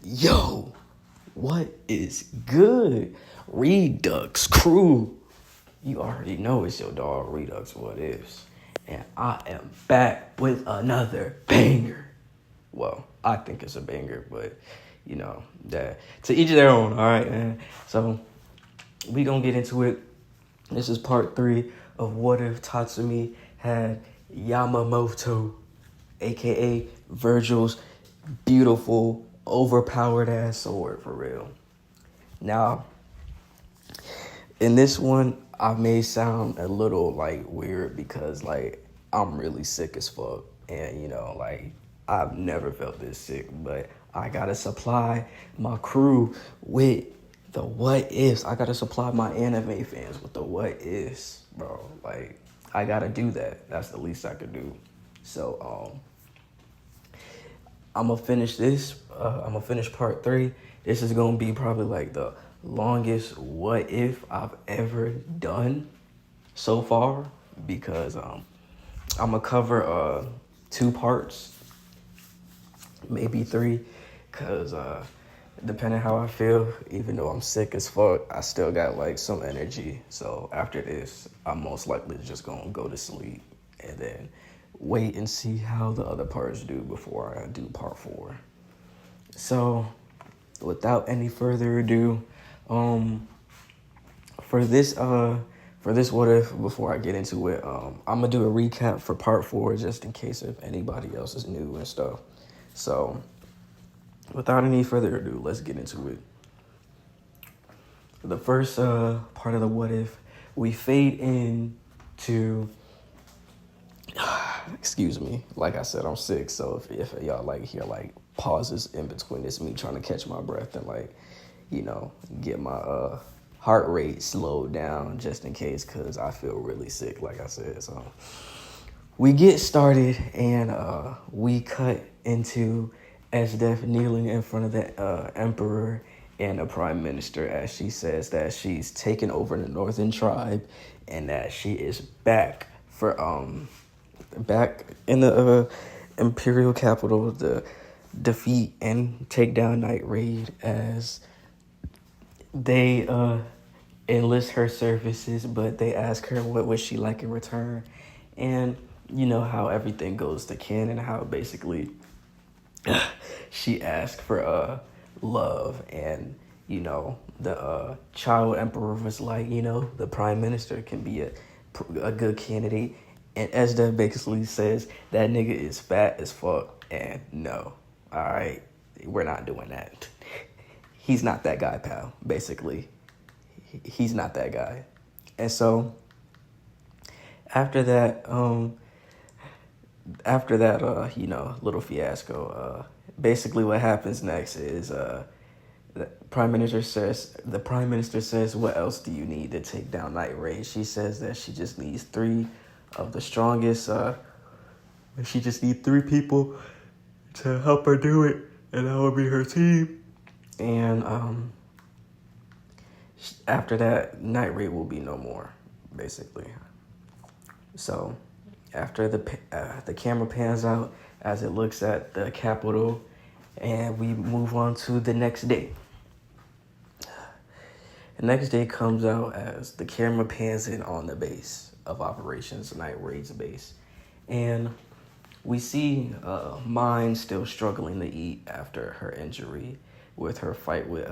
Yo, what is good? Redux crew. You already know it's your dog Redux What Is. And I am back with another banger. Well, I think it's a banger, but you know, that to each their own, alright, man. So we gonna get into it. This is part 3 of What If Tatsumi had Yamamoto, aka Vergils' beautiful, overpowered ass sword, for real. Now, in this one, I may sound a little like weird because like I'm really sick as fuck, and you know, like I've never felt this sick, but I gotta supply my crew with the what ifs. I gotta supply my anime fans with the what ifs, bro. Like I gotta do that. That's the least I could do. So I'm gonna finish this. I'm gonna finish part 3. This is gonna be probably like the longest what if I've ever done so far because I'm gonna cover 2 parts, maybe 3, cause depending how I feel, even though I'm sick as fuck, I still got like some energy. So after this, I'm most likely just gonna go to sleep and then wait and see how the other parts do before I do part 4. So without any further ado, for this what if, before I get into it, I'm gonna do a recap for part 4 just in case if anybody else is new and stuff. So without any further ado, let's get into it. The first part of the what if, we fade in to excuse me, like I said, I'm sick, so if y'all like hear like pauses in between, it's me trying to catch my breath and like, you know, get my heart rate slowed down just in case, because I feel really sick, like I said. So we get started and we cut into Esdef kneeling in front of the emperor and the prime minister as she says that she's taken over the northern tribe and that she is back in the imperial capital to defeat and take down Night Raid as they enlist her services, but they ask her what would she like in return. And you know how everything goes to Ken and how basically she asked for love, and you know the child emperor was like, you know, the prime minister can be a good candidate, and Esda basically says that nigga is fat as fuck, and no, all right, we're not doing that. He's not that guy, pal. Basically, he's not that guy. And so after that, you know, little fiasco, basically what happens next is the prime minister says, what else do you need to take down Night Raid? She says that she just needs 3 of the strongest, she just needs 3 people to help her do it, and that will be her team. And after that, Night Raid will be no more, basically. So after the camera pans out as it looks at the capital, and we move on to the next day. The next day comes out as the camera pans in on the base of operations, Night Raid's base. And we see Mine still struggling to eat after her injury with her fight with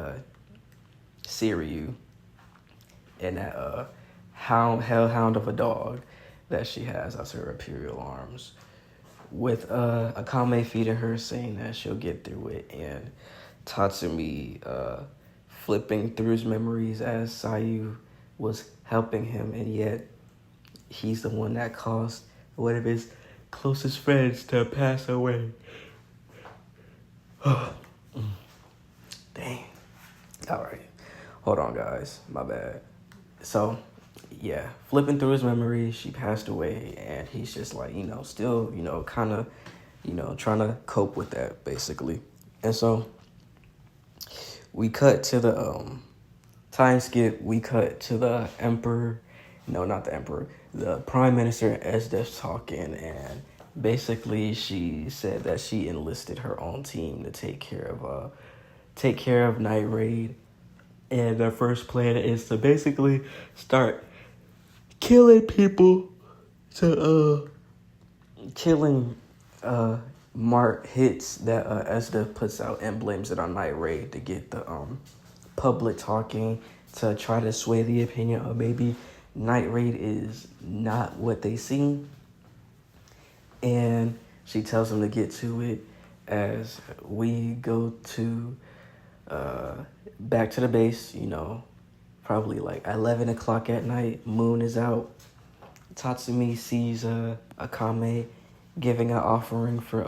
Siryu and that hellhound of a dog that she has as her imperial arms, with Akame feeding her, saying that she'll get through it, and Tatsumi flipping through his memories as Sayu was helping him, and yet he's the one that caused one of his closest friends to pass away. Dang. All right. Hold on, guys. My bad. So, yeah, flipping through his memories, she passed away, and he's just like, you know, still, you know, kind of, you know, trying to cope with that, basically. And so we cut to the time skip. We cut to the emperor. No, not the emperor. The prime minister Esdef talking, and basically she said that she enlisted her own team to take care of take care of Night Raid. And their first plan is to basically start killing people killing mark hits that Esda puts out and blames it on Night Raid to get the public talking, to try to sway the opinion of maybe Night Raid is not what they seem. And she tells them to get to it as we go to back to the base, probably like 11 o'clock at night. Moon is out. Tatsumi sees Akame giving an offering for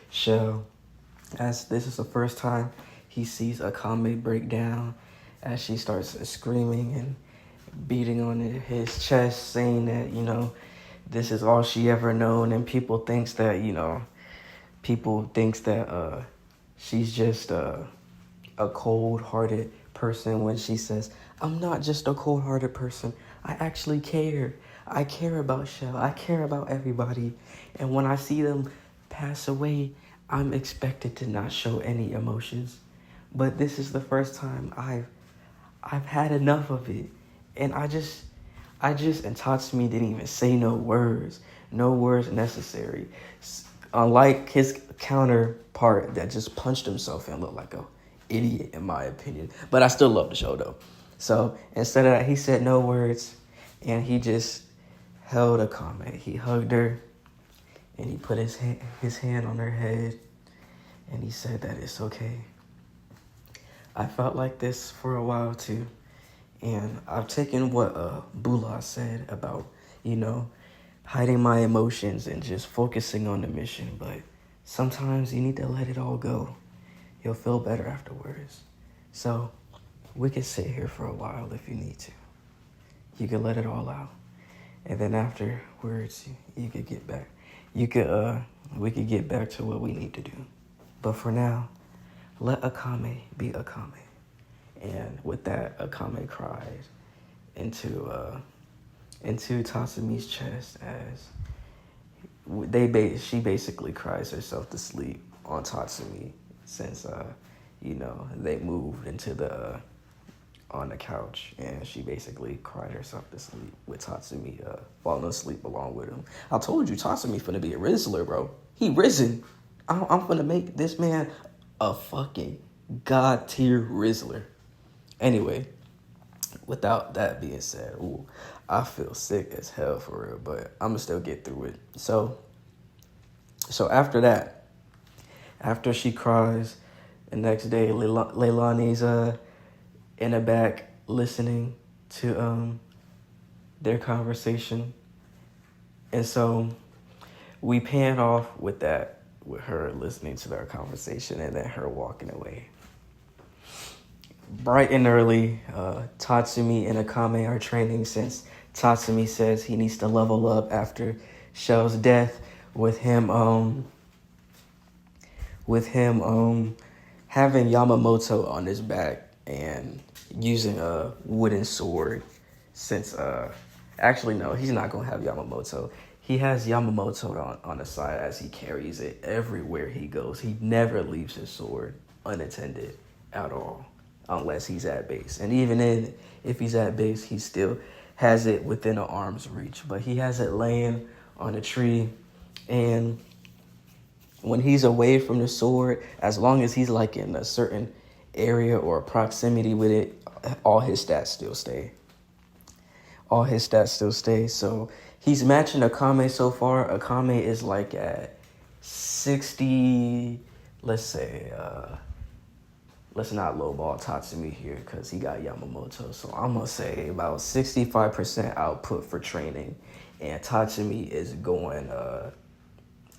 Shell. As this is the first time he sees Akame break down, as she starts screaming and beating on his chest, saying that this is all she ever known, and people thinks that she's just a cold-hearted person when she says, "I'm not just a cold-hearted person. I actually care. I care about Shell. I care about everybody. And when I see them pass away, I'm expected to not show any emotions. But this is the first time I've had enough of it. And and Tatsumi didn't even say no words necessary. Unlike his counterpart that just punched himself and looked like a idiot, in my opinion. But I still love the show, though. So instead of that, he said no words, and he just held Akame. He hugged her, and he put his hand on her head, and he said that it's okay. I felt like this for a while, too. And I've taken what Bula said about, hiding my emotions and just focusing on the mission. But sometimes you need to let it all go. You'll feel better afterwards. So we could sit here for a while if you need to. You could let it all out. And then afterwards, you could get back. We could get back to what we need to do. But for now, let Akame be Akame. And with that, Akame cried into Tatsumi's chest as she basically cries herself to sleep on Tatsumi since they moved into on the couch, and she basically cried herself to sleep with Tatsumi falling asleep along with him. I told you Tatsumi finna be a Rizzler, bro. He risen. I'm finna make this man a fucking god tier Rizzler. Anyway, without that being said, I feel sick as hell for real, but I'm gonna still get through it. So after that, after she cries, the next day, Leilani's in the back listening to their conversation. And so we pan off with that, with her listening to their conversation and then her walking away. Bright and early, Tatsumi and Akame are training since Tatsumi says he needs to level up after Shell's death, with him having Yamamoto on his back and using a wooden sword. Since actually no, he's not gonna have Yamamoto. He has Yamamoto on the side as he carries it everywhere he goes. He never leaves his sword unattended at all, unless he's at base. And even if he's at base, he still has it within an arm's reach. But he has it laying on a tree. And when he's away from the sword, as long as he's like in a certain area or proximity with it, all his stats still stay. So he's matching Akame so far. Akame is like at 60, let's say, let's not lowball Tatsumi here because he got Yamamoto. So I'm going to say about 65% output for training. And Tatsumi is going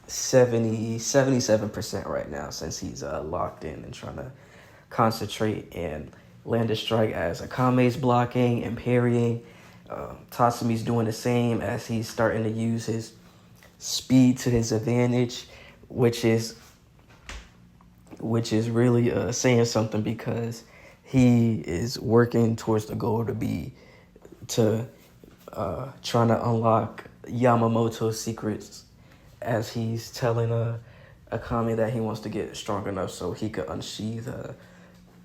77% right now, since he's locked in and trying to concentrate and land a strike as Akame's blocking and parrying. Tatsumi's doing the same as he's starting to use his speed to his advantage, which is really saying something, because he is working towards the goal to trying to unlock Yamamoto's secrets, as he's telling Akame that he wants to get strong enough so he could unsheath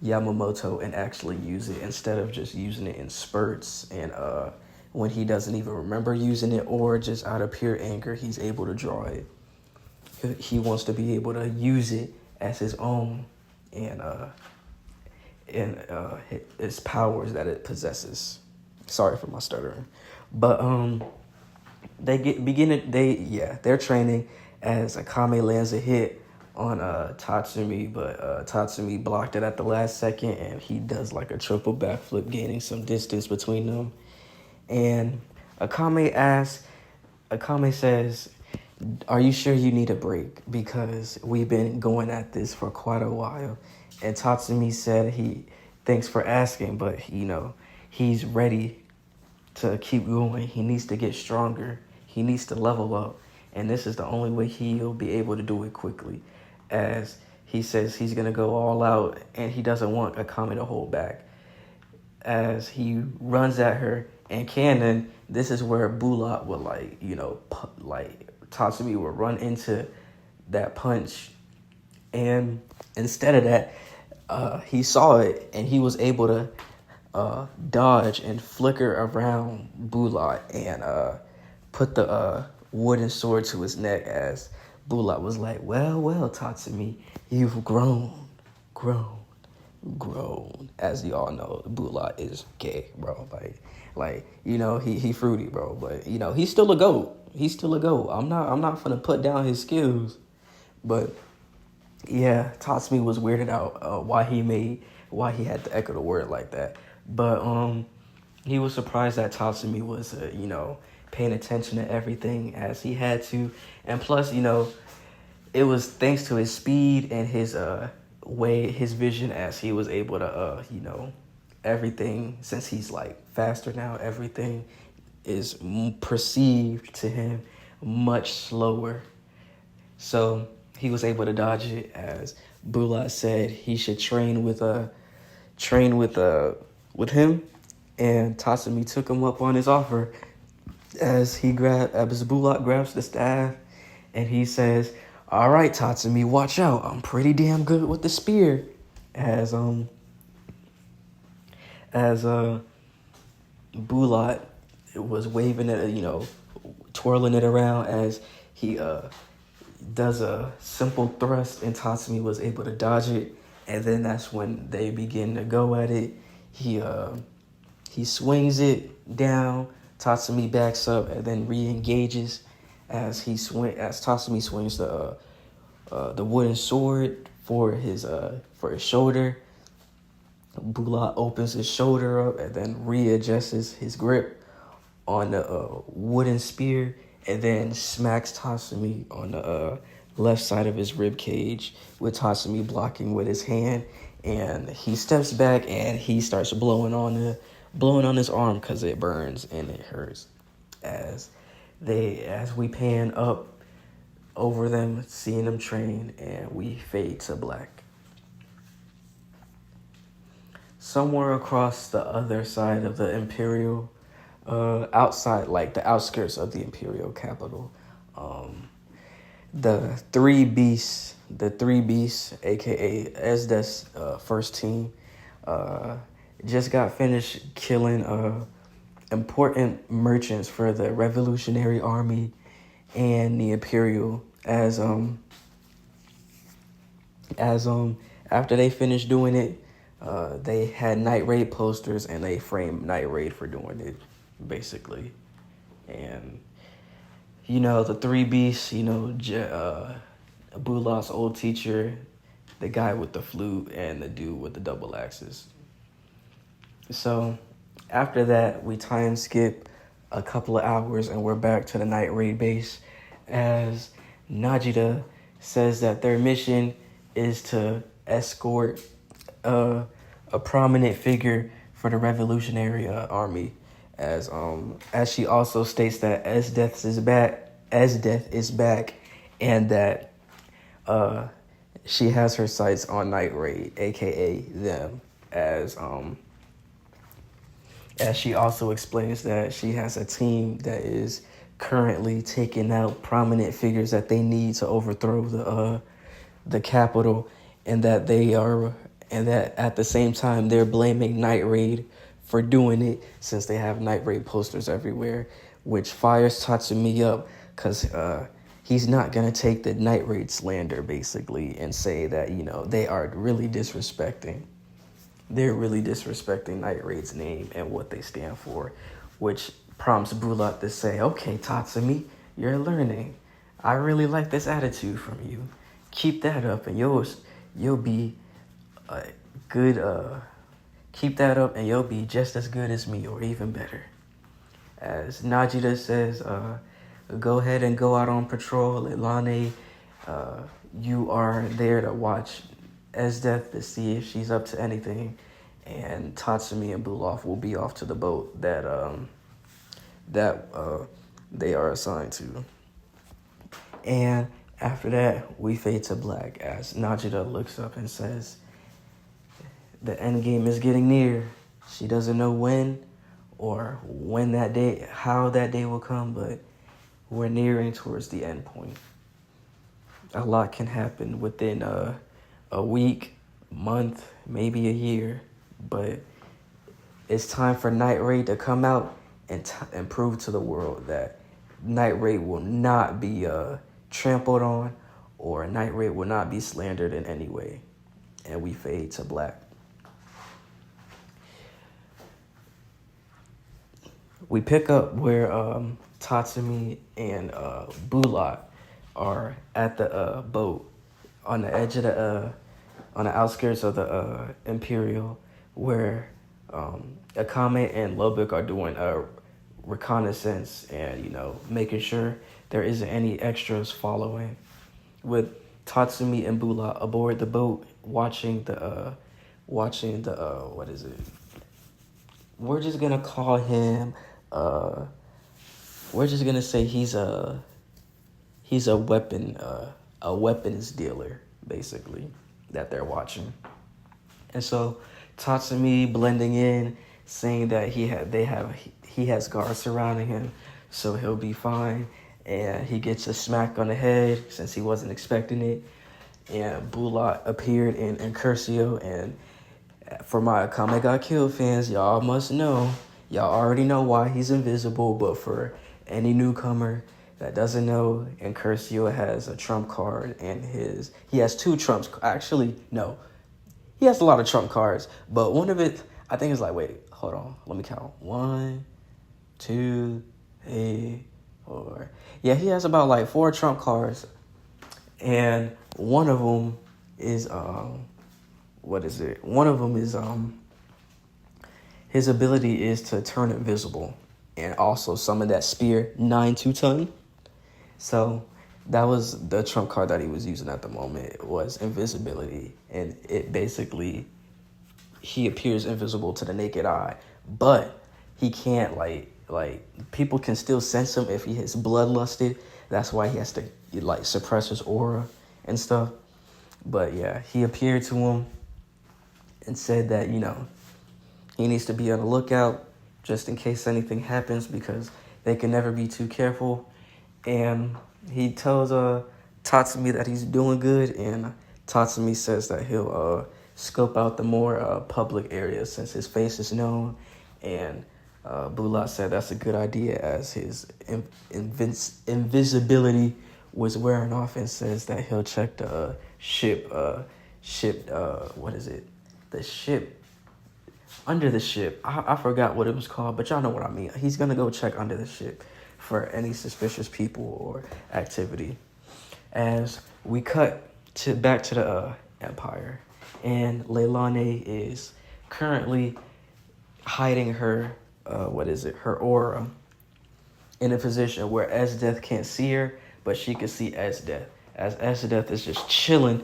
Yamamoto and actually use it instead of just using it in spurts and when he doesn't even remember using it or just out of pure anger he's able to draw it. He wants to be able to use it as his own and its powers that it possesses. Sorry for my stuttering, but they're training as Akame lands a hit on Tatsumi, but Tatsumi blocked it at the last second, and he does like a triple backflip, gaining some distance between them. And Akame says, "Are you sure you need a break? Because we've been going at this for quite a while." And Tatsumi said thanks for asking, but he's ready to keep going. He needs to get stronger. He needs to level up. And this is the only way he'll be able to do it quickly. As he says he's going to go all out and he doesn't want Akame to hold back. As he runs at her and Canon, this is where Bulat would Tatsumi would run into that punch. And instead of that, he saw it and he was able to dodge and flicker around Bulat and put the wooden sword to his neck as Bulat was like, well, Tatsumi, you've grown. As y'all know, Bulat is gay, bro. He fruity, bro. But, he's still a goat. I'm not finna put down his skills. But, yeah, Tatsumi was weirded out why he had to echo the word like that. But he was surprised that Tatsumi was, paying attention to everything as he had to. And plus, it was thanks to his speed and his his vision as he was able to, everything, since he's like faster now, everything is perceived to him much slower. So he was able to dodge it as Bulat said he should train with him. And Tatsumi took him up on his offer as Bulat grabs the staff and he says, "All right, Tatsumi, watch out. I'm pretty damn good with the spear." As Bulat was waving it, twirling it around as he does a simple thrust and Tatsumi was able to dodge it. And then that's when they begin to go at it. He swings it down. Tatsumi backs up and then re-engages as Tatsumi swings the wooden sword for his shoulder. Bulat opens his shoulder up and then readjusts his grip on the wooden spear and then smacks Tatsumi on the left side of his rib cage with Tatsumi blocking with his hand. And he steps back and he starts blowing on his arm because it burns and it hurts. As we pan up over them, seeing them train, and we fade to black. Somewhere across the other side of the Imperial, outside, like the outskirts of the Imperial capital, the three beasts, aka Esda's first team, just got finished killing important merchants for the Revolutionary Army and the Imperial. As after they finished doing it, they had Night Raid posters and they framed Night Raid for doing it, basically. And the three beasts, Bulat's old teacher, the guy with the flute, and the dude with the double axes. So after that, we time skip a couple of hours and we're back to the Night Raid base as Najida says that their mission is to escort a prominent figure for the Revolutionary Army. As she also states that Esdeath is back, and that she has her sights on Night Raid, aka them. As she also explains that she has a team that is currently taking out prominent figures that they need to overthrow the capital, and that at the same time they're blaming Night Raid for doing it, since they have Night Raid posters everywhere, which fires Tatsumi up, because he's not going to take the Night Raid slander, basically, and say that, they are really disrespecting. They're really disrespecting Night Raid's name and what they stand for, which prompts Bulat to say, okay, Tatsumi, you're learning. I really like this attitude from you. Keep that up, and you'll be a good. Keep that up, and you'll be just as good as me, or even better. As Najida says, go ahead and go out on patrol. Leilani, you are there to watch Esdeath to see if she's up to anything, and Tatsumi and Buloff will be off to the boat that they are assigned to. And after that, we fade to black as Najida looks up and says, the end game is getting near. She doesn't know when or when that day, how that day will come, but we're nearing towards the end point. A lot can happen within a week, month, maybe a year, but it's time for Night Raid to come out and prove to the world that Night Raid will not be trampled on, or Night Raid will not be slandered in any way. And we fade to black. We pick up where Tatsumi and Bulat are at the boat on the edge of on the outskirts of the Imperial, where Akame and Lubbock are doing a reconnaissance and, making sure there isn't any extras following, with Tatsumi and Bulat aboard the boat watching the what is it? We're just gonna call him we're just gonna say he's a weapons dealer, basically, that they're watching. And so Tatsumi blending in, saying that he has guards surrounding him, so he'll be fine. And he gets a smack on the head since he wasn't expecting it. And Bulat appeared in Curcio, and for my Akame Got Killed fans, y'all must know, y'all already know why he's invisible, but for any newcomer that doesn't know, Curcio has a trump card, and he has two trumps. Actually, no, he has a lot of trump cards, but one of it, I think, is like, wait, hold on, let me count. 1, 2, 3, 4. Yeah, he has about like 4 trump cards, and one of them is One of them is his ability is to turn invisible, and also summon that spear 9-2-ton. So that was the trump card that he was using at the moment. It was invisibility, and it basically, he appears invisible to the naked eye, but he can't like people can still sense him if he is bloodlusted. That's why he has to suppress his aura and stuff. But yeah, he appeared to him and said that, he needs to be on the lookout just in case anything happens, because they can never be too careful. And he tells Tatsumi that he's doing good, and Tatsumi says that he'll scope out the more public areas since his face is known. And Bulat said that's a good idea, as his invisibility was wearing off, and says that he'll check the ship, the ship, under the ship. I forgot what it was called, but y'all know what I mean. He's going to go check under the ship for any suspicious people or activity. As we cut back to the Empire, and Leilani is currently hiding her, her aura, in a position where Esdeath can't see her, but she can see Esdeath. As Esdeath is just chilling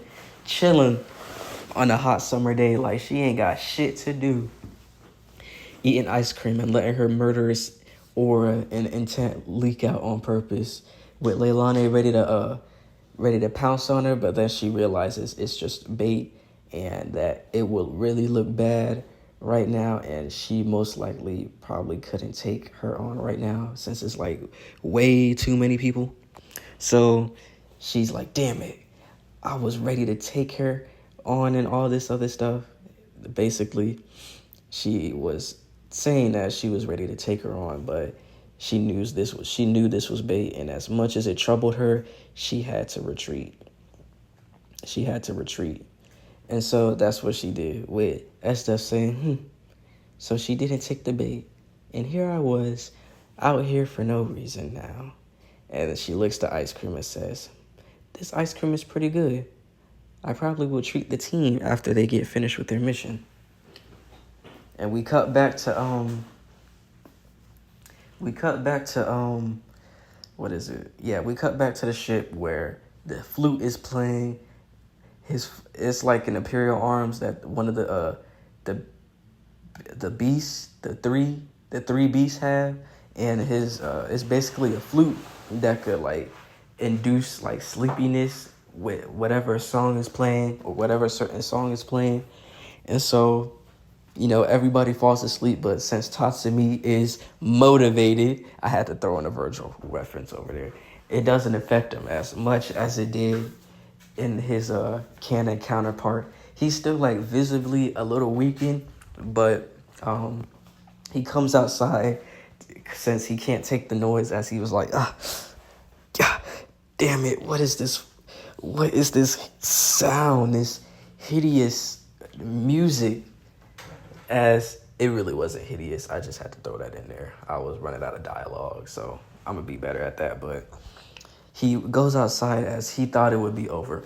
on a hot summer day, like she ain't got shit to do, eating ice cream and letting her murderous aura and intent leak out on purpose, with Leilani ready to pounce on her, but then she realizes it's just bait and that it will really look bad right now, and she most likely probably couldn't take her on right now since it's way too many people. So she's like, damn it, I was ready to take her on and all this other stuff. Basically, she was saying that she was ready to take her on, but she knew this was bait, and as much as it troubled her, she had to retreat. She had to retreat. And so that's what she did with Esther saying, So she didn't take the bait. And here I was out here for no reason now. And then she licks the ice cream and says, this ice cream is pretty good. I probably will treat the team after they get finished with their mission. And we cut back to what is it? Yeah, we cut back to the ship where the flute is playing. It's like an Imperial Arms that one of the beasts, the three beasts have, and his it's basically a flute that could like induce like sleepiness with whatever song is playing or whatever certain song is playing. And so, everybody falls asleep, but since Tatsumi is motivated, I had to throw in a Vergil reference over there. It doesn't affect him as much as it did in his canon counterpart. He's still like visibly a little weakened, but he comes outside since he can't take the noise, as he was like, God damn it, what is this sound, this hideous music? As it really wasn't hideous, I just had to throw that in there. I was running out of dialogue, so I'm gonna be better at that. But he goes outside as he thought it would be over,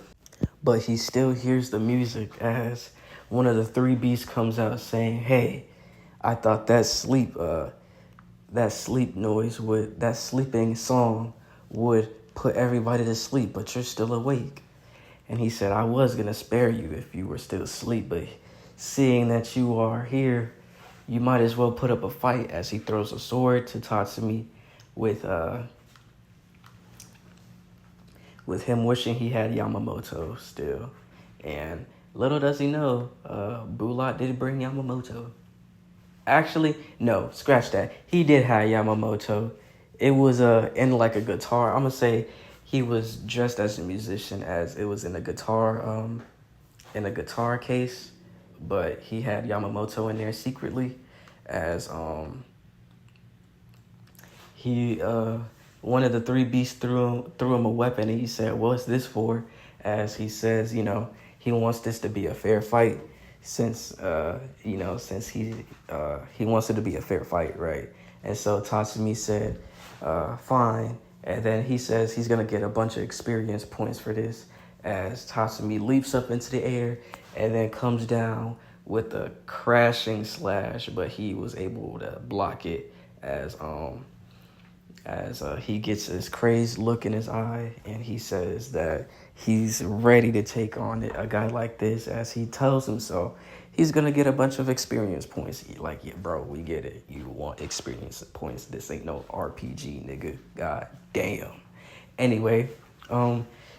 but he still hears the music as one of the three beasts comes out saying, hey, I thought that sleeping song would put everybody to sleep, but you're still awake. And he said, I was going to spare you if you were still asleep, but seeing that you are here, you might as well put up a fight, as he throws a sword to Tatsumi with him wishing he had Yamamoto still. And little does he know, Bulat did bring Yamamoto. Actually, no, scratch that. He did have Yamamoto. It was in like a guitar. I'm gonna say he was dressed as a musician, as it was in a guitar case, but he had Yamamoto in there secretly, as one of the three beasts threw him a weapon, and he said, what's this for? As he says, he wants this to be a fair fight, since he wants it to be a fair fight, right? And so Tatsumi said, fine. And then he says he's going to get a bunch of experience points for this, as Tatsumi leaps up into the air and then comes down with a crashing slash, but he was able to block it as he gets this crazed look in his eye, and he says that he's ready to take on a guy like this, as he tells him so. He's going to get a bunch of experience points. Like, yeah, bro, we get it. You want experience points. This ain't no RPG, nigga. God damn. Anyway,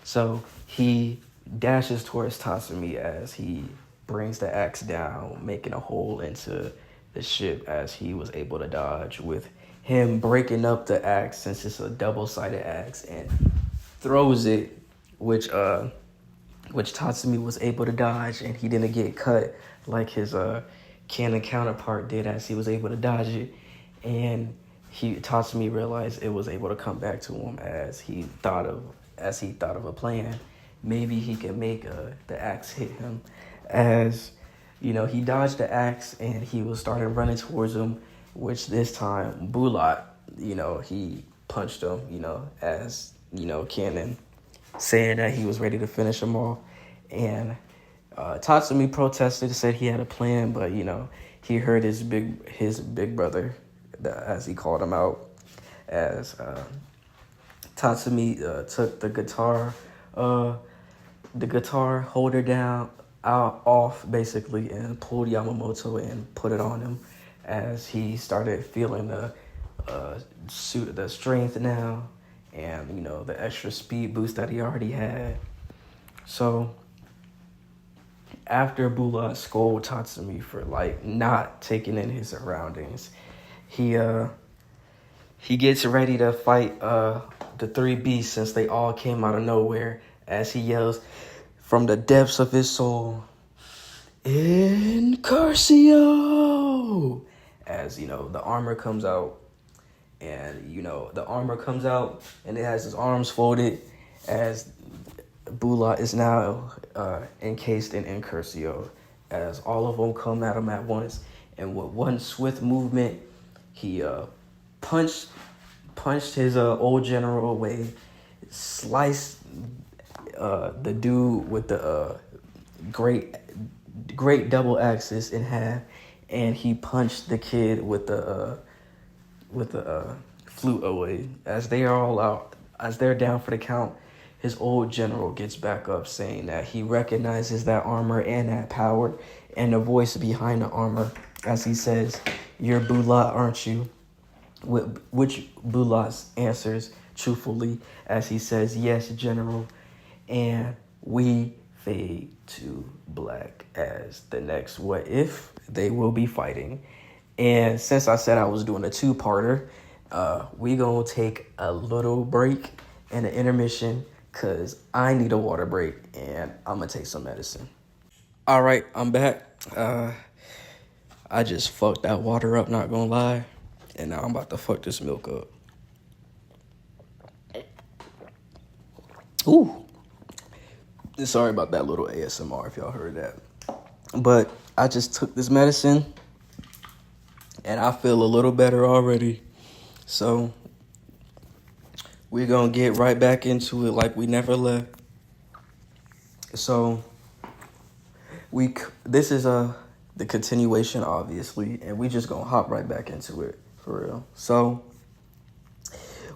so he dashes towards Tatsumi as he brings the axe down, making a hole into the ship, as he was able to dodge, with him breaking up the axe, since it's a double-sided axe, and throws it, which Tatsumi was able to dodge, and he didn't get cut like his canon counterpart did, as he was able to dodge it. And Tatsumi realized it was able to come back to him, as he thought of a plan. Maybe he could make the axe hit him, as he dodged the axe, and he was started running towards him, which this time Bulat, he punched him, as canon, saying that he was ready to finish him off. And Tatsumi protested, said he had a plan, but he heard his big brother, as he called him out, as Tatsumi took the guitar holder down off basically, and pulled Yamamoto and put it on him, as he started feeling the strength now, and the extra speed boost that he already had. So after Bulat scolded Tatsumi for not taking in his surroundings, he gets ready to fight the three beasts, since they all came out of nowhere, as he yells, from the depths of his soul, Incursio! As, the armor comes out, and, the armor comes out, and it has his arms folded, as Bulat is now encased in Incursio, as all of them come at him at once, and with one swift movement, he punched his old general away, sliced the dude with the great double axis in half, and he punched the kid with the flute away. As they are all out, as they're down for the count, his old general gets back up, saying that he recognizes that armor and that power, and the voice behind the armor, as he says, "You're Bulat, aren't you?" Which Bulat answers truthfully, as he says, "Yes, General." And we fade to black as the next What If they will be fighting. And since I said I was doing a two-parter, we gonna take a little break and an intermission, because I need a water break and I'm gonna take some medicine. All right, I'm back. I just fucked that water up, not gonna lie. And now I'm about to fuck this milk up. Ooh. Sorry about that little ASMR if y'all heard that. But I just took this medicine and I feel a little better already. So we're going to get right back into it like we never left. So this is the continuation, obviously, and we just going to hop right back into it for real. So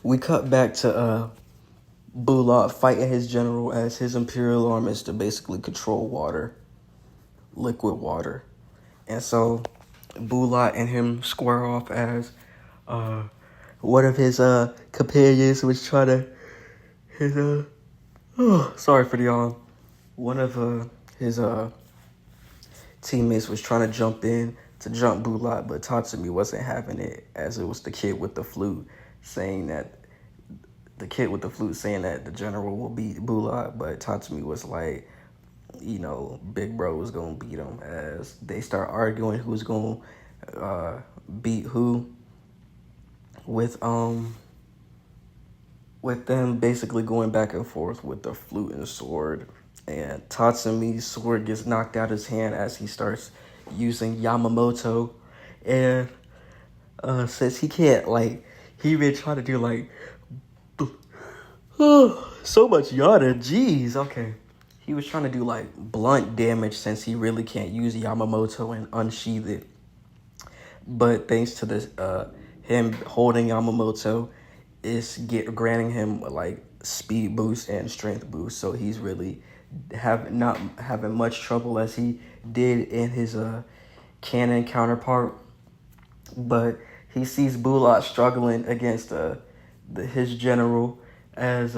we cut back to Bulat fighting his general, as his imperial arm is to basically control water, liquid water. And so Bulat and him square off, as one of his companions was trying to sorry for the yawn. One of his teammates was trying to jump Bulat, but Tatsumi wasn't having it, as it was the kid with the flute saying that the general will beat Bulat, but Tatsumi was like, Big Bro was going to beat him, as they start arguing who's going to beat who, with them basically going back and forth with the flute and sword. And Tatsumi's sword gets knocked out his hand as he starts using Yamamoto, and says he can't, he been trying to do so much yada, jeez, okay. He was trying to do blunt damage, since he really can't use Yamamoto and unsheath it. But thanks to this, him holding Yamamoto is granting him speed boost and strength boost. So he's really not having much trouble as he did in his canon counterpart. But he sees Bulat struggling against his general, as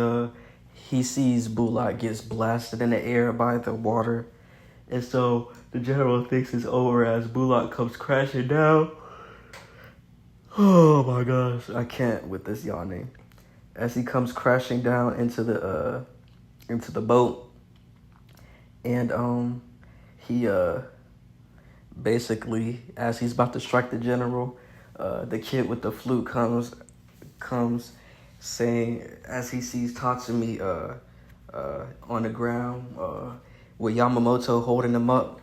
he sees Bulat gets blasted in the air by the water. And so the general thinks it's over as Bulat comes crashing down. Oh my gosh, I can't with this yawning. As he comes crashing down into the boat. And he basically, as he's about to strike the general, the kid with the flute comes saying, as he sees Tatsumi on the ground with Yamamoto holding him up,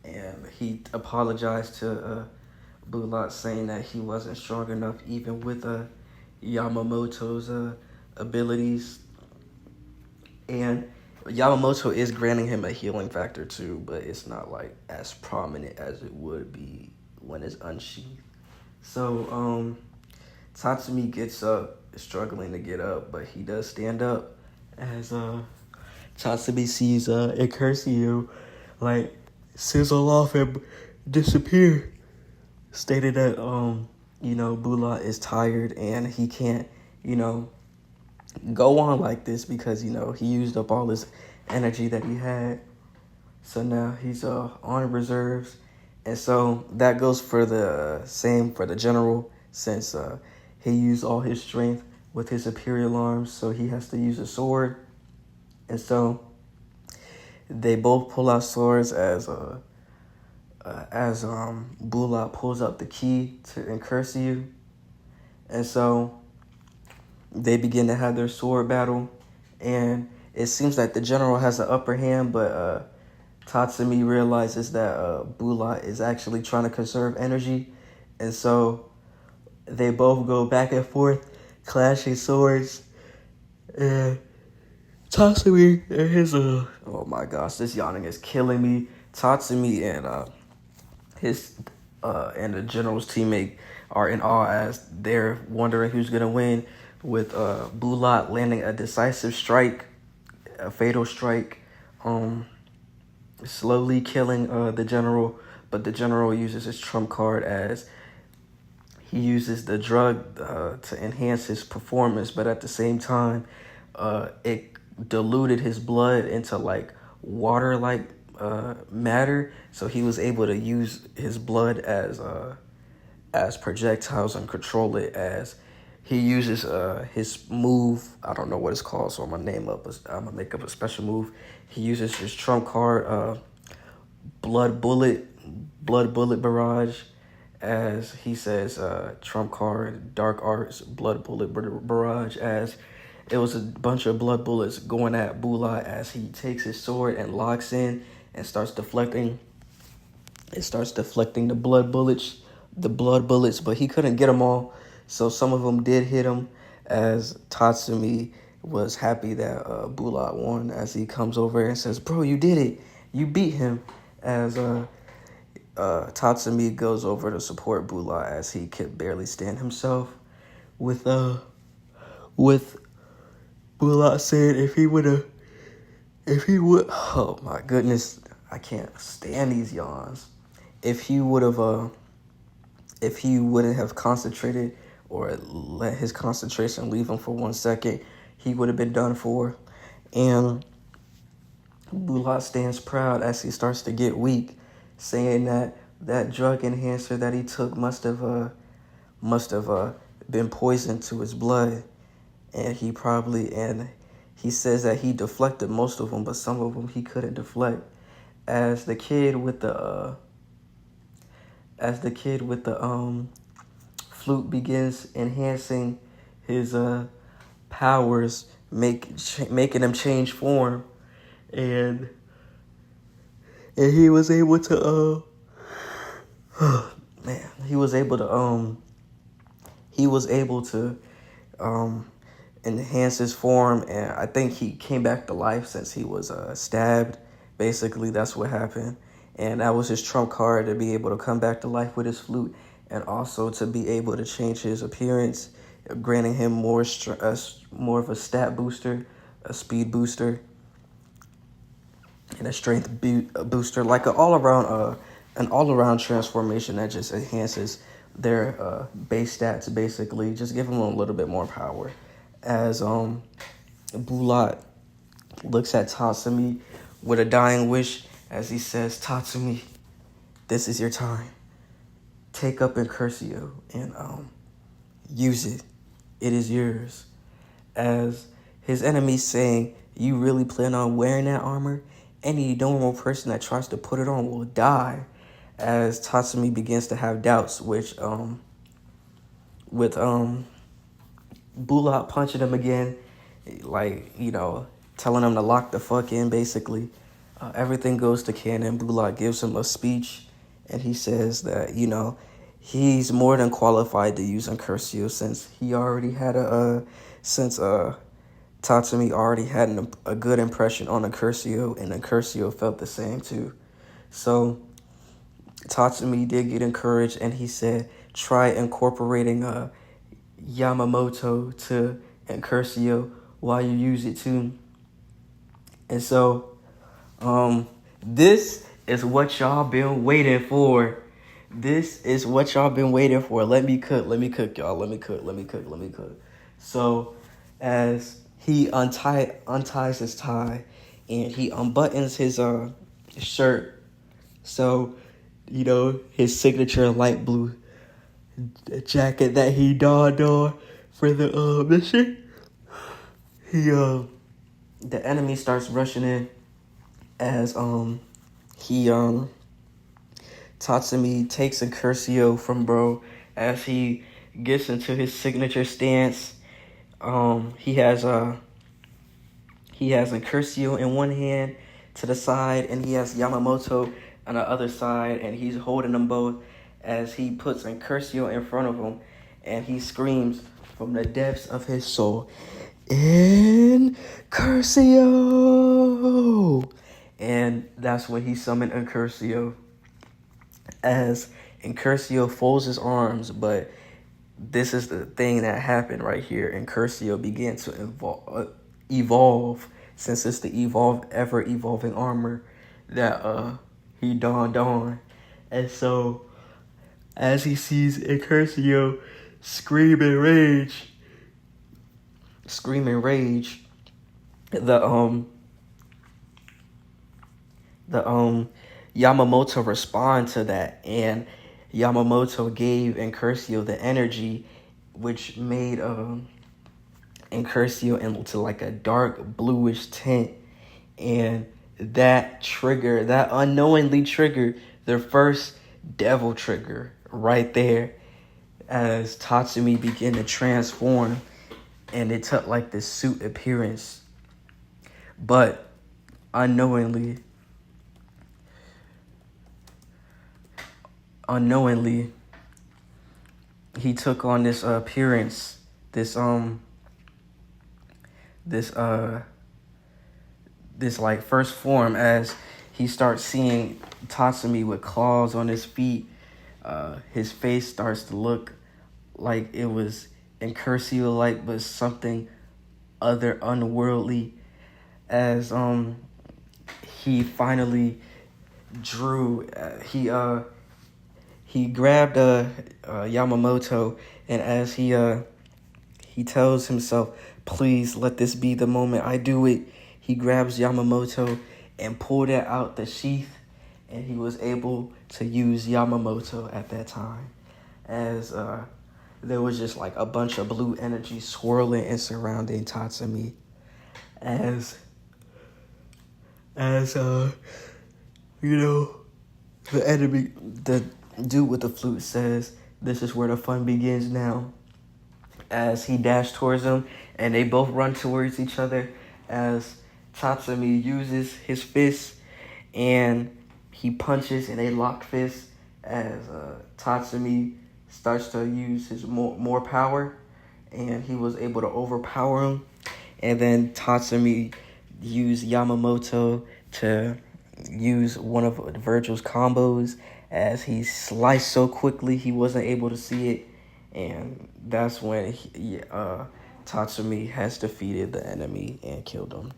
and he apologized to Bulat, saying that he wasn't strong enough even with Yamamoto's abilities. And Yamamoto is granting him a healing factor too, but it's not as prominent as it would be when it's unsheathed. So Tatsumi gets up, struggling to get up, but he does stand up, as Tatsumi sees Incursio sizzle off and disappear, stated that Bulat is tired and he can't go on like this, because he used up all his energy that he had. So now he's on reserves, and so that goes for the same for the general, since he used all his strength with his imperial arms, so he has to use a sword. And so They both pull out swords as Bulot pulls out the key to incurse you, and so they begin to have their sword battle, and it seems like the general has the upper hand, but Tatsumi realizes that Bulot is actually trying to conserve energy, and so they both go back and forth, clashing swords, and Tatsumi and his oh my gosh, this yawning is killing me. Tatsumi and his and the general's teammate are in awe as they're wondering who's gonna win, with Bulot landing a decisive strike, a fatal strike, slowly killing the general. But the general uses his trump card as he uses the drug to enhance his performance, but at the same time, it diluted his blood into like water-like matter, so he was able to use his blood as projectiles and control it. As he uses his move, I don't know what it's called, so I'm gonna make up a special move. He uses his trump card, blood bullet barrage, as he says, trump card, dark arts, blood bullet barrage, as it was a bunch of blood bullets going at Bulot as he takes his sword and locks in and starts deflecting. It starts deflecting the blood bullets, but he couldn't get them all. So some of them did hit him, as Tatsumi was happy that Bulot won, as he comes over and says, "Bro, you did it. You beat him." As Tatsumi goes over to support Bulot as he could barely stand himself, with Bulot saying oh my goodness, I can't stand these yawns. If he wouldn't have concentrated or let his concentration leave him for 1 second, he would have been done for. And Bulot stands proud as he starts to get weak, saying that drug enhancer that he took must have been poisoned to his blood, and he says that he deflected most of them, but some of them he couldn't deflect. As the kid with the flute begins enhancing his powers, making him change form, and he was able to enhance his form, and I think he came back to life since he was stabbed. Basically, that's what happened, and that was his trump card, to be able to come back to life with his flute, and also to be able to change his appearance, granting him more of a stat booster, a speed booster, and a strength booster, like an all-around transformation that just enhances their base stats, basically, just give them a little bit more power. As Bulot looks at Tatsumi with a dying wish, as he says, "Tatsumi, this is your time. Take up Incursio and use it. It is yours." As his enemies saying, "You really plan on wearing that armor? Any normal person that tries to put it on will die." As Tatsumi begins to have doubts, with Bulot punching him again, like, telling him to lock the fuck in, basically. Everything goes to cannon. Bulot gives him a speech, and he says that, he's more than qualified to use Incursio, since Tatsumi already had a good impression on Incursio, and Incursio felt the same too. So Tatsumi did get encouraged, and he said, try incorporating Yamamoto to Incursio while you use it too. And so this is what y'all been waiting for. This is what y'all been waiting for. Let me cook, y'all. Let me cook. So as he unties his tie and he unbuttons his shirt, so his signature light blue jacket that he donned on for the mission, the enemy starts rushing in, as he Tatsumi takes Incursio from bro as he gets into his signature stance. He has Incursio in one hand to the side, and he has Yamamoto on the other side, and he's holding them both as he puts Incursio in front of him, and he screams from the depths of his soul, Incursio! And that's when he summoned Incursio. As Incursio folds his arms, but this is the thing that happened right here. Incursio began to evolve, since it's the ever-evolving armor that he donned on. And so, as he sees Incursio scream in rage, the Yamamoto respond to that, and Yamamoto gave Incursio the energy, which made Incursio into like a dark bluish tint, and that unknowingly triggered the first devil trigger right there, as Tatsumi began to transform, and it took like this suit appearance, but unknowingly, he took on this appearance, this like first form, as he starts seeing Tatsumi with claws on his feet. His face starts to look like it was Incursio like, but something other unworldly, as he finally drew he grabbed Yamamoto, and as he tells himself, please let this be the moment I do it, he grabs Yamamoto and pulled it out the sheath, and he was able to use Yamamoto at that time, as there was just like a bunch of blue energy swirling and surrounding Tatsumi, as the enemy, the dude with the flute says, this is where the fun begins now, as he dashed towards him, and they both run towards each other, as Tatsumi uses his fist, and he punches, and they lock fists, as Tatsumi starts to use his more power, and he was able to overpower him, and then Tatsumi used Yamamoto to use one of Vergils' combos, as he sliced so quickly he wasn't able to see it, and that's when Tatsumi has defeated the enemy and killed him.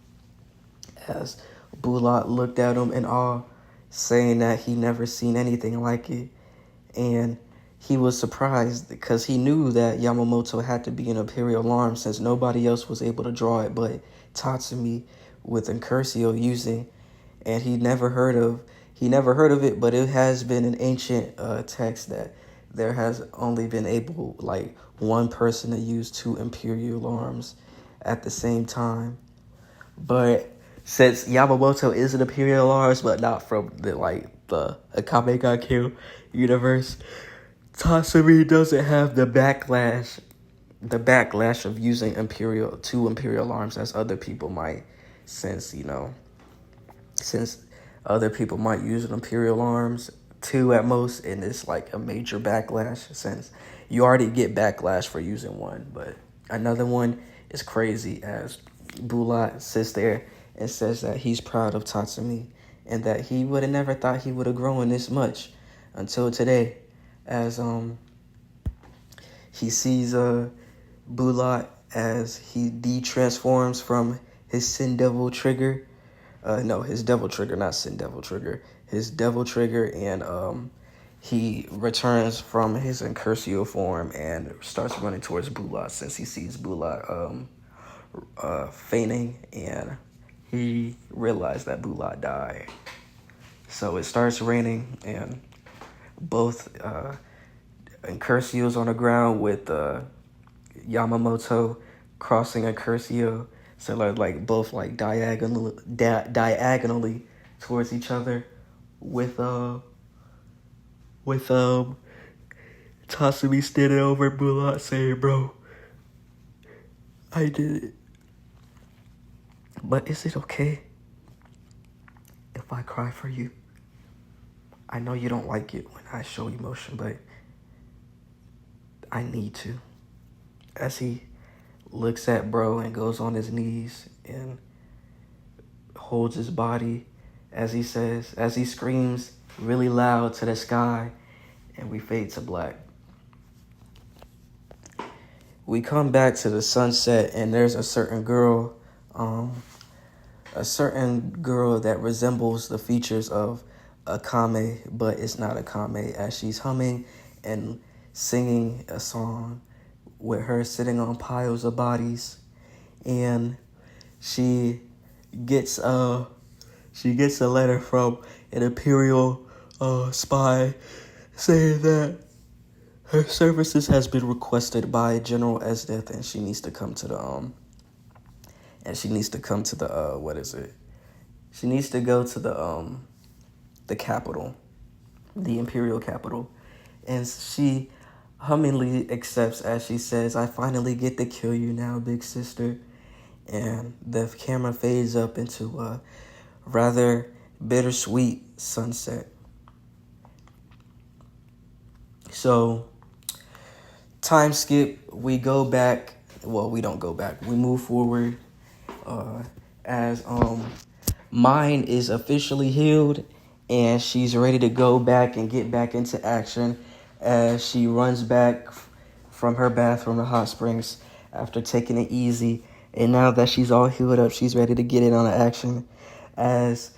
As Bulat looked at him in awe, saying that he never seen anything like it, and he was surprised because he knew that Yamamoto had to be an Imperial Arm, since nobody else was able to draw it but Tatsumi with Incursio using, and he never heard of it, but it has been an ancient text that there has only been able like one person to use two Imperial arms at the same time. But since Yamamoto is an Imperial arms, but not from the Akame ga Kill universe, Tatsumi doesn't have the backlash of using two Imperial arms as other people might, since other people might use an Imperial arms, two at most, and it's like a major backlash, since you already get backlash for using one, but another one is crazy, as Bulat sits there and says that he's proud of Tatsumi, and that he would have never thought he would have grown this much until today, as he sees Bulat as he de-transforms from his Sin Devil trigger. His Devil Trigger, not Sin Devil Trigger. His Devil Trigger, and he returns from his Incursio form and starts running towards Bulat, since he sees Bulat fainting, and he realized that Bulat died. So it starts raining, and both Incursio's on the ground with Yamamoto crossing Incursio. So like both like diagonally towards each other with Tatsumi standing over Mulan saying, bro, I did it. But is it okay if I cry for you? I know you don't like it when I show emotion, but I need to. As he looks at bro and goes on his knees and holds his body as he screams really loud to the sky, and we fade to black. We come back to the sunset, and there's a certain girl that resembles the features of Akame, but it's not Akame, as she's humming and singing a song with her sitting on piles of bodies, and she gets a letter from an Imperial spy saying that her services has been requested by General Esdeath, and she needs to come to the She needs to go to the capital, the Imperial capital, and she hummingly accepts as she says, "I finally get to kill you now, big sister." And the camera fades up into a rather bittersweet sunset. So, time skip, we go back. Well, we don't go back. We move forward as Mine is officially healed, and she's ready to go back and get back into action as she runs back from her bathroom to hot springs after taking it easy. And now that she's all healed up, she's ready to get in on the action as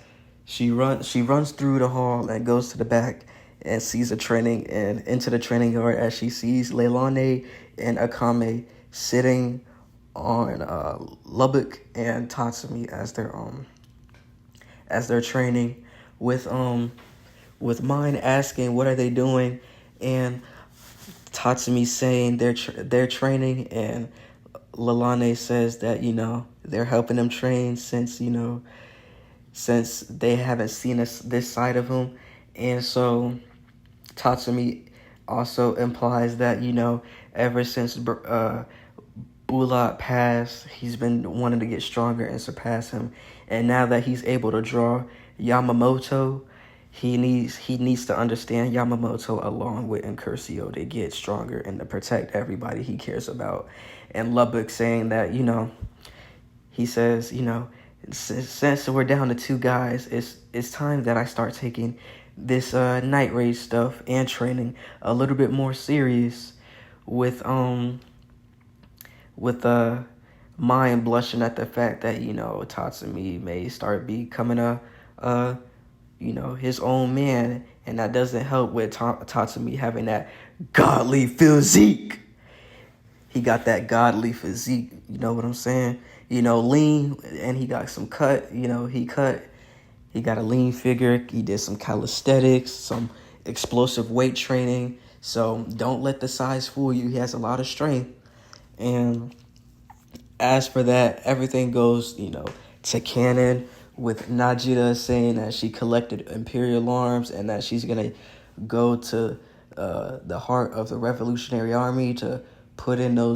she runs through the hall and goes to the back and sees a training and into the training yard as she sees Leilani and Akame sitting on Lubbock and Tatsumi as they're training with Mine asking what are they doing, and Tatsumi saying they're training, and Leilani says that they're helping them train since they haven't seen this side of him. And so Tatsumi also implies that ever since Bulat passed, he's been wanting to get stronger and surpass him. And now that he's able to draw Yamamoto, he needs to understand Yamamoto along with Incurcio to get stronger and to protect everybody he cares about. And Lubbock saying that, he says, since we're down to two guys, it's time that I start taking this night raid stuff and training a little bit more serious with Mine blushing at the fact that Tatsumi may start becoming his own man, and that doesn't help with Tatsumi having that godly physique. He got that godly physique, you know what I'm saying? Lean, and he got some cut. He got a lean figure. He did some calisthenics, some explosive weight training. So don't let the size fool you. He has a lot of strength. And as for that, everything goes, to canon with Najida saying that she collected Imperial arms and that she's going to go to the heart of the Revolutionary Army to put in the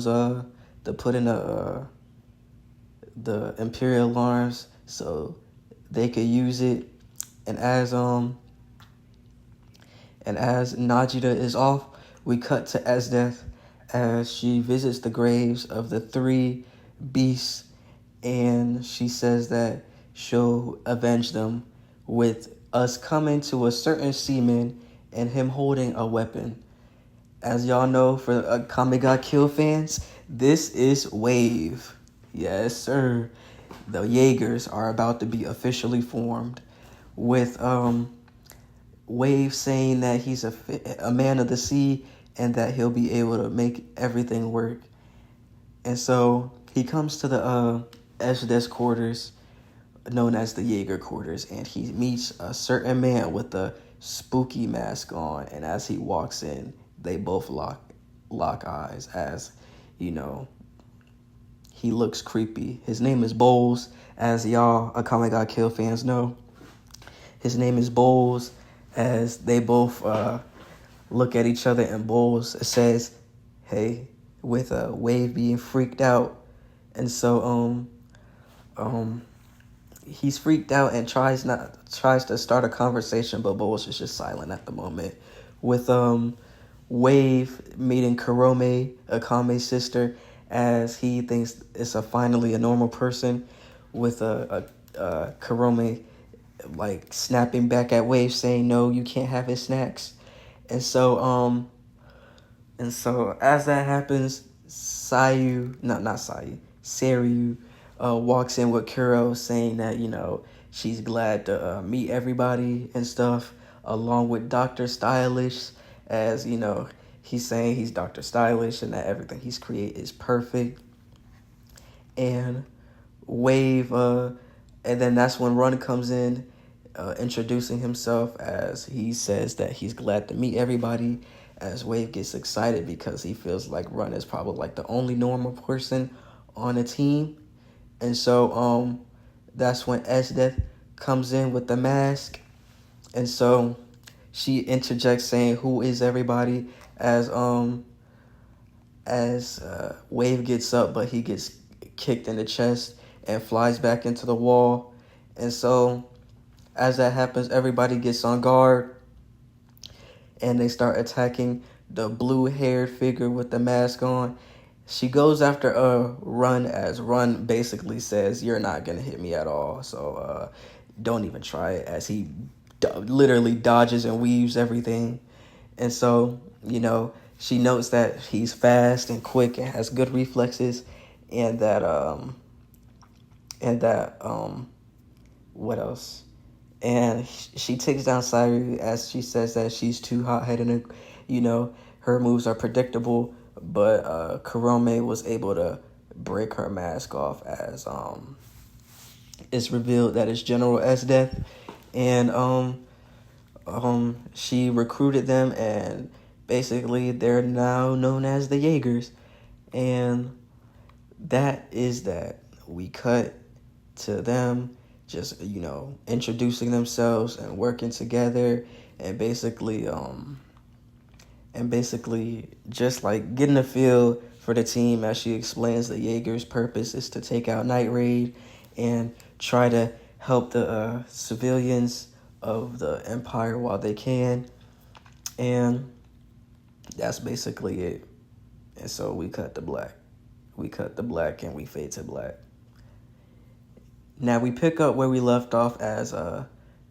Imperial arms so they could use it. And as Najida is off, we cut to Esdeath as she visits the graves of the three beasts, and she says that she'll avenge them with us coming to a certain seaman and him holding a weapon. As y'all know, for Kamiga Kill fans, this is Wave. Yes, sir. The Jaegers are about to be officially formed with Wave saying that he's a man of the sea and that he'll be able to make everything work. And so he comes to the Esdeath quarters, known as the Jaeger quarters, and he meets a certain man with a spooky mask on. And as he walks in, they both lock eyes as, he looks creepy. His name is Bowles, as y'all Akame Got Kill fans know. His name is Bowles. As they both look at each other, and Bowles says, "Hey," with Wave being freaked out, and so he's freaked out and tries to start a conversation, but Bowles is just silent at the moment. With Wave meeting Akame's sister, as he thinks it's finally a normal person, with Karome like snapping back at Wave saying, "No, you can't have his snacks." And so as that happens, Saryu walks in with Kuro saying that, she's glad to meet everybody and stuff, along with Dr. Stylish, as, he's saying he's Dr. Stylish and that everything he's created is perfect. And Wave, and then that's when Run comes in, introducing himself, as he says that he's glad to meet everybody, as Wave gets excited because he feels like Run is probably like the only normal person on the team. And so that's when Esdeath comes in with the mask. And so she interjects saying, "Who is everybody?" as Wave gets up, but he gets kicked in the chest and flies back into the wall. And so as that happens, everybody gets on guard and they start attacking the blue-haired figure with the mask on. She goes after Run, as Run basically says, "You're not going to hit me at all, so don't even try it," as he literally dodges and weaves everything. And so, she notes that he's fast and quick and has good reflexes, and that what else? And she takes down Saryu, as she says that she's too hot-headed and, her moves are predictable, but Karome was able to break her mask off, as it's revealed that it's General Esdeath, and she recruited them, and basically they're now known as the Jaegers. And that is that. We cut to them just, introducing themselves and working together, and basically just like getting a feel for the team, as she explains the Jaeger's purpose is to take out Night Raid and try to help the civilians of the Empire while they can. And that's basically it. And so we cut to black. And we fade to black. Now we pick up where we left off, as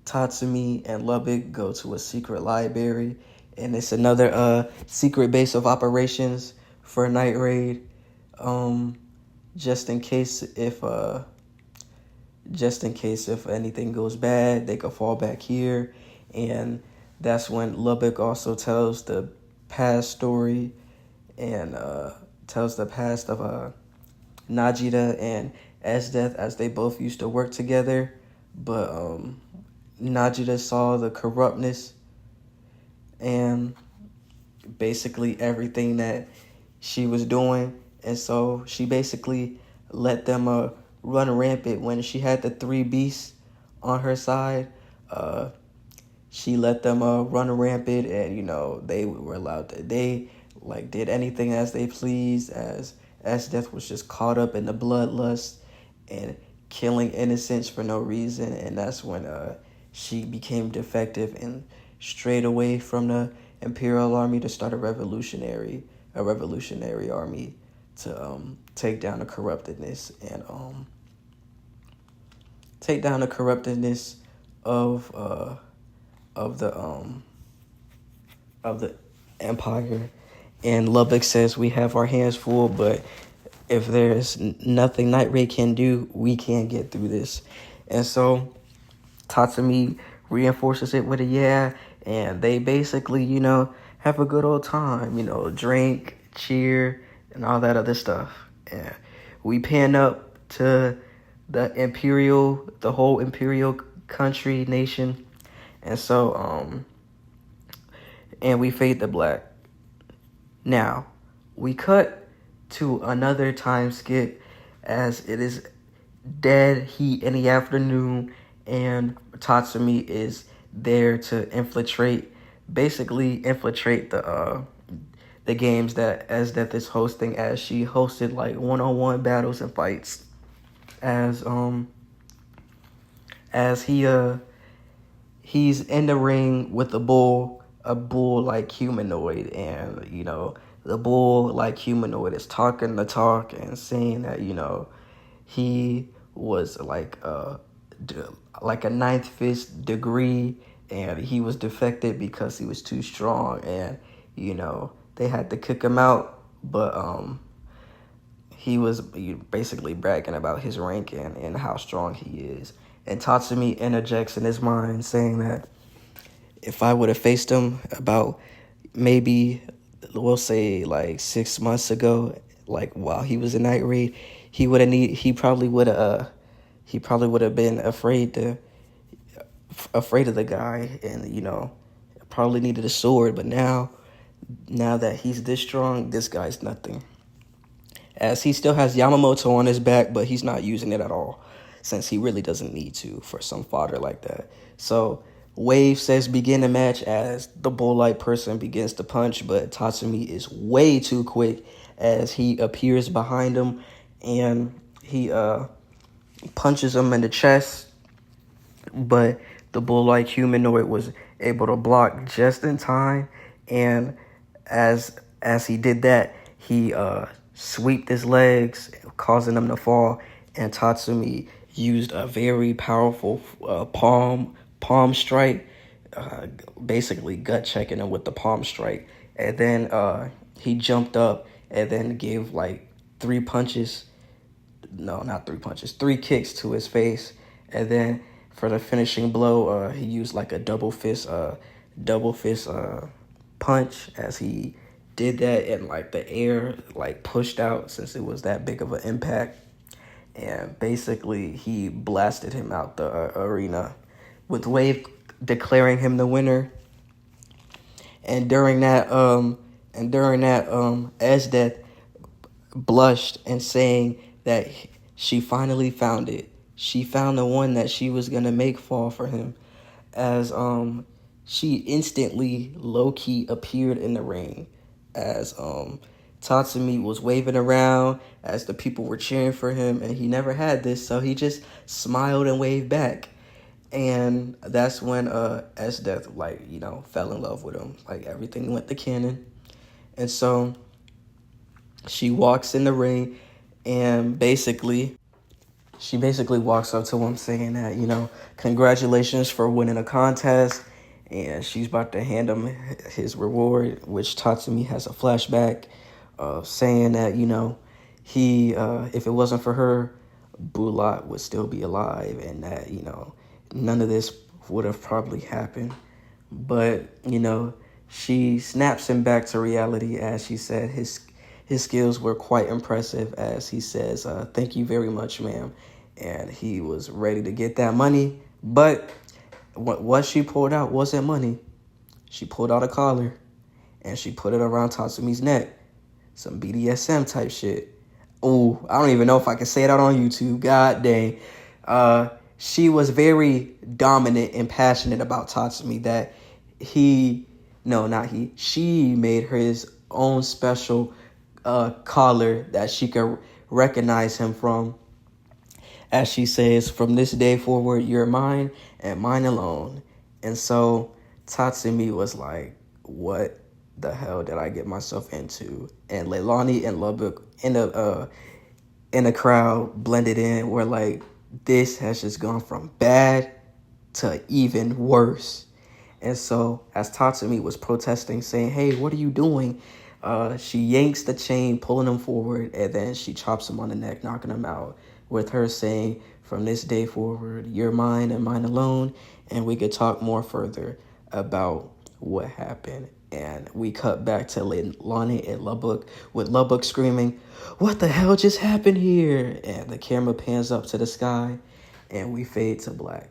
Tatsumi and Lubbock go to a secret library, and it's another secret base of operations for Night Raid, just in case if anything goes bad, they could fall back here. And that's when Lubbock also tells the past story, and tells the past of Najida and Esdeath, as they both used to work together, but Najida saw the corruptness and basically everything that she was doing, and so she basically let them run rampant. When she had the three beasts on her side, she let them run rampant, and they were allowed to, they did anything as they pleased, as Esdeath was just caught up in the bloodlust and killing innocents for no reason. And that's when she became defective and strayed away from the Imperial Army to start a revolutionary army to take down the corruptedness of the Empire. And Lubbock says, "We have our hands full, but if there's nothing Night Raid can do, we can't get through this." And so Tatsumi reinforces it with a yeah, and they basically, have a good old time, drink, cheer, and all that other stuff. And we pan up to the whole imperial country, nation. And so, and we fade to black. Now, we cut to another time skip, as it is dead heat in the afternoon, and Tatsumi is there to basically infiltrate the games that Esdeath is hosting, as she hosted like one-on-one battles and fights, as he's in the ring with a bull like humanoid, and the bull like humanoid is talking the talk and saying that he was like a ninth fifth degree, and he was defected because he was too strong, and they had to kick him out, but he was basically bragging about his rank and how strong he is. And Tatsumi interjects in his mind saying that if I would have faced him about maybe, we'll say like 6 months ago, like while he was in Night Raid, he probably would have been afraid of the guy, and probably needed a sword. But now that he's this strong, this guy's nothing. As he still has Yamamoto on his back, but he's not using it at all, since he really doesn't need to for some fodder like that. So Wave says begin the match as the bull-like person begins to punch, but Tatsumi is way too quick as he appears behind him, and he punches him in the chest, but the bull-like humanoid was able to block just in time, and as he did that, he sweeped his legs, causing him to fall, and Tatsumi used a very powerful palm strike, basically gut checking him with the palm strike, and then he jumped up and then gave like three kicks to his face, and then for the finishing blow, he used like a double fist punch. As he did that, and like the air like pushed out since it was that big of an impact, and basically he blasted him out the arena, with Wave declaring him the winner. And during that, Esdeath blushed and saying that she finally found it. She found the one that she was gonna make fall for him, as she instantly low-key appeared in the ring, as Tatsumi was waving around as the people were cheering for him, and he never had this, so he just smiled and waved back. And that's when Esdeath fell in love with him. Like, everything went to canon. And so she walks in the ring, and she basically walks up to him saying that, congratulations for winning a contest. And she's about to hand him his reward, which Tatsumi has a flashback of saying that, he, if it wasn't for her, Bulat would still be alive, and that, none of this would have probably happened. But, she snaps him back to reality, as she said his skills were quite impressive, as he says, thank you very much, ma'am. And he was ready to get that money, but what she pulled out wasn't money. She pulled out a collar, and she put it around Tatsumi's neck. Some BDSM type shit. Oh, I don't even know if I can say it out on YouTube. God dang. She was very dominant and passionate about Tatsumi, that she made his own special collar that she could recognize him from. As she says, from this day forward, you're mine and mine alone. And so Tatsumi was like, what the hell did I get myself into? And Leilani and Lubbock in the crowd blended in, were like, this has just gone from bad to even worse. And so as Tatsumi was protesting, saying, hey, what are you doing? She yanks the chain, pulling him forward, and then she chops him on the neck, knocking him out, with her saying, from this day forward, you're mine and mine alone, and we could talk more further about what happened. And we cut back to Leilani and Lubbock, with Lubbock screaming, what the hell just happened here? And the camera pans up to the sky, and we fade to black.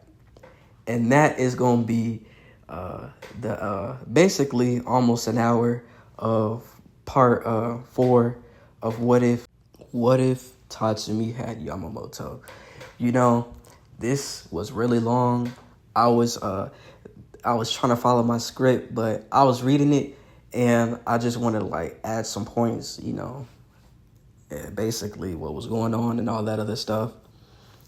And that is going to be basically almost an hour of part 4 of What If Tatsumi had Yamamoto. this was really long. I was trying to follow my script, but I was reading it and I just wanted to like add some points, basically what was going on and all that other stuff.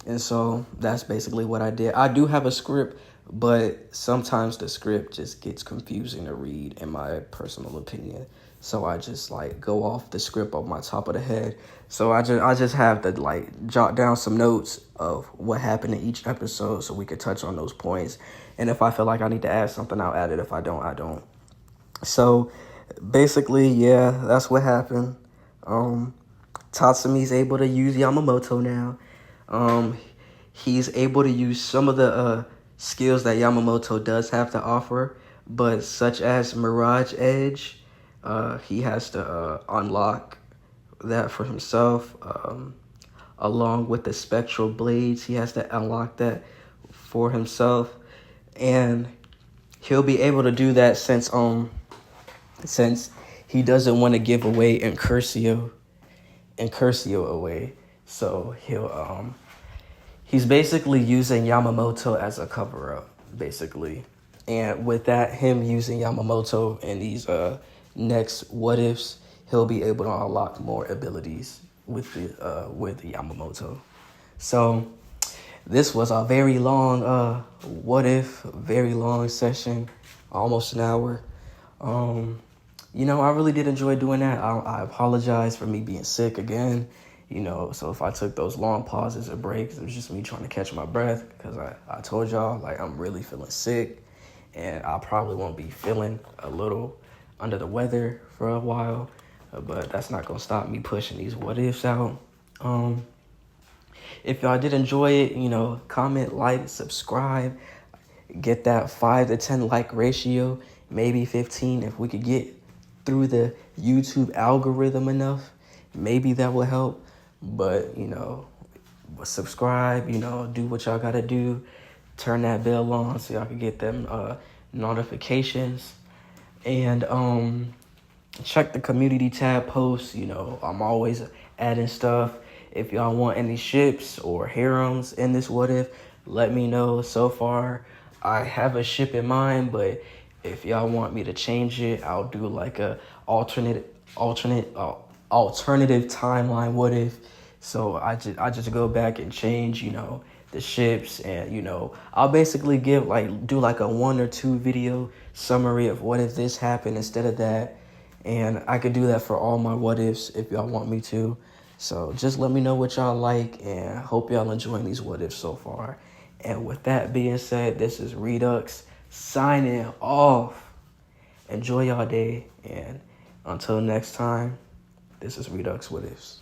And so that's basically what I did. I do have a script, but sometimes the script just gets confusing to read, in my personal opinion. So I just like go off the script off my top of the head. So I just have to like jot down some notes of what happened in each episode so we could touch on those points. And if I feel like I need to add something, I'll add it. If I don't, I don't. So basically, yeah, that's what happened. Tatsumi's able to use Yamamoto now. He's able to use some of the skills that Yamamoto does have to offer, but such as Mirage Edge, he has to unlock that for himself. Along with the Spectral Blades, he has to unlock that for himself, and he'll be able to do that since he doesn't want to give away Incursio away. So he's basically using Yamamoto as a cover-up, basically. And with that, him using Yamamoto in these next what-ifs, he'll be able to unlock more abilities with Yamamoto. So this was a very long what-if, very long session, almost an hour. I really did enjoy doing that. I apologize for me being sick again. So if I took those long pauses or breaks, it was just me trying to catch my breath, because I told y'all, like, I'm really feeling sick, and I probably won't be feeling a little under the weather for a while, but that's not going to stop me pushing these what-ifs out. If y'all did enjoy it, comment, like, subscribe, get that 5 to 10 like ratio, maybe 15 if we could get through the YouTube algorithm enough. Maybe that will help. But, subscribe, do what y'all got to do. Turn that bell on so y'all can get them notifications. And check the community tab posts. I'm always adding stuff. If y'all want any ships or harems in this what if, let me know. So far, I have a ship in mind, but if y'all want me to change it, I'll do like a alternative timeline what if. So I just go back and change, the ships, and I'll basically do like a 1 or 2 video summary of what if this happened instead of that. And I could do that for all my what ifs if y'all want me to. So just let me know what y'all like, and hope y'all enjoying these what ifs so far. And with that being said, this is Redux signing off. Enjoy y'all day, and until next time, this is Redux What Ifs.